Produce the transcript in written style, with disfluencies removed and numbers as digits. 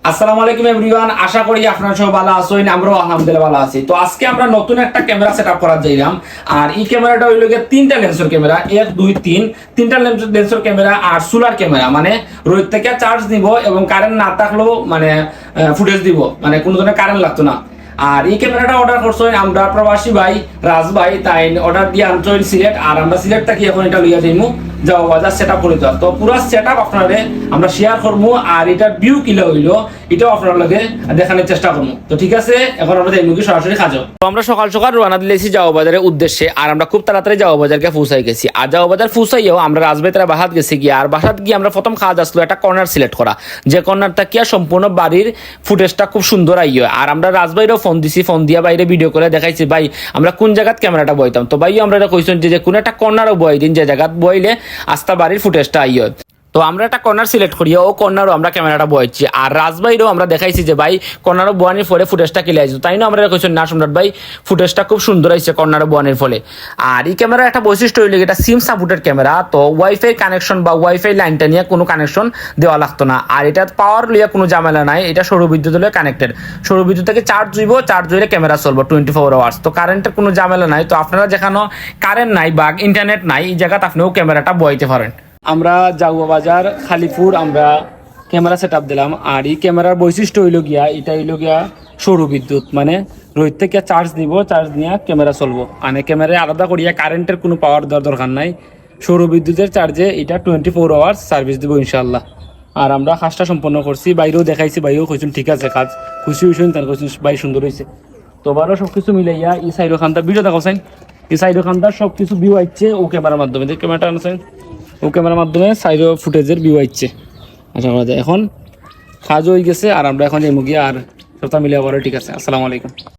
আসসালামু আলাইকুম এভরিওয়ান, আশা করি আপনারা সবাই ভালো আছেন। আমরাও আলহামদুলিল্লাহ ভালো আছি। তো আজকে আমরা নতুন একটা ক্যামেরা সেটআপ করার যাইলাম। আর এই ক্যামেরাটা হইল গিয়ে তিনটা লেন্সের ক্যামেরা, 1 2 3 তিনটা লেন্সের ক্যামেরা আর সোলার ক্যামেরা, মানে রোদ থেকে চার্জ নিব এবং কারেন্ট না থাকলেও মানে ফুটেজ দিব, মানে কোনো ধরনের কারেন্ট লাগতো না। আর এই ক্যামেরাটা অর্ডার করছেন আমরা প্রবাসী ভাই রাজ ভাই, তাই অর্ডার দিয়ে আনছেন সিলেট। আর আমরা সিলেট থাকি এখন এটা লইয়া যাইমু যাও বাজার সেটআপ করে দাও। তো পুরো সেটআপ আপনাদের আমরা শেয়ার করবো আর এটার ভিউ কিলা হইলো এটাও আপনার লগে দেখানোর চেষ্টা করবো। তো ঠিক আছে, এখন আমরা যাইমু কি সরাসরি খাজো। তো আমরা সকাল সকাল রওনা দিয়েছি যাও বাজারের উদ্দেশ্যে। আর আমরা খুব তাড়াতাড়ি যাও বাজারকে পৌঁছাই গেছি। আর যাও বাজার পৌঁছাইও আমরা রাজবাইতারা বাসাত গেছি গিয়ে। আর বাসাত গিয়ে আমরা প্রথম খাওয়া আসলো একটা কর্নার সিলেক্ট করা, যে কর্নারটা কি সম্পূর্ণ বাড়ির ফুটেজটা খুব সুন্দর আইয়। আর আমরা রাজবাইরও ফোন দিছি, ফোন দিয়া বাইরে ভিডিও করে দেখাইছি ভাই আমরা কোন জায়গাত ক্যামেরাটা বইতাম। তো ভাই আমরা এটা কইছেন যে কোন একটা কর্নারও বই দিন, যে জায়গাত বইলে আস্তা বাড়ির ফুটেজটা আইয়। তো আমরা একটা কর্নার সিলেক্ট করি, ও কর্নারও আমরা ক্যামেরাটা বইছি। আর রাজবাইরও আমরা দেখাইছি যে ভাই কর্নারও বোয়ানির ফলে ফুটেজটা কিলে আইছো, তাই না আমরা কইছেন না সম্রাট ভাই ফুটেজটা খুব সুন্দর আইছে কর্নারও বোয়ানির ফলে। আর এই ক্যামেরার একটা বৈশিষ্ট্য হইলে এটা সিম সাপোর্টেড ক্যামেরা, তো ওয়াইফাই কানেকশন বা ওয়াইফাই লাইনটা নিয়ে কোনো কানেকশন দেওয়া লাগতো না। আর এটা পাওয়ার লিয়ে কোনো ঝামেলা নাই, এটা সৌর বিদ্যুৎ হলে কানেক্টেড, সৌর বিদ্যুৎ থেকে চার্জ হইব, চার্জ হইলে ক্যামেরা চলবো 24 আওয়ার্স। তো কারেন্টের কোনো ঝামেলা নাই। তো আপনারা যেখানে কারেন্ট নাই বা ইন্টারনেট নাই এই জায়গাতে আপনিও ক্যামেরাটা বইতে পারেন। আমরা জাউয়া বাজার খালিপুর আমরা ক্যামেরা সেট আপ দিলাম। আর এই ক্যামেরার বৈশিষ্ট্য হইল গিয়া এটা হইল গিয়া সৌর বিদ্যুৎ, মানে রোদ থেকে চার্জ দিব, চার্জ নিয়ে ক্যামেরা চলবো। মানে ক্যামেরায় আলাদা করিয়া কারেন্টের কোনো পাওয়ার দেওয়ার দরকার নাই, সৌর বিদ্যুতের চার্জে এটা 24 আওয়ার্স সার্ভিস দেবো ইনশাল্লাহ। আর আমরা কাজটা সম্পন্ন করছি, বাইরেও দেখাইছি, বাইরেও কইছেন ঠিক আছে কাজ, খুশি হয়েছেন, তার কইছেন বাই সুন্দর হয়েছে। তো বারো সব কিছু মিলাইয়া এই সাইড ওখানটা ভিডিও দেখাচ্ছেন, এই সাইড ওখানটা সব কিছু ভিউ আইচ্ছে ও ক্যামেরার মাধ্যমে, যে ক্যামেরাটা আনছেন ও ক্যামেরার মাধ্যমে সাইড ফুটেজের ভিউ আইচ্ছে। আচ্ছা এখন কাজ হয়ে গেছে আর আমরা এখন এই মুগিয়া আর সবটা মিলে আবার ঠিক আছে। আসসালামু আলাইকুম।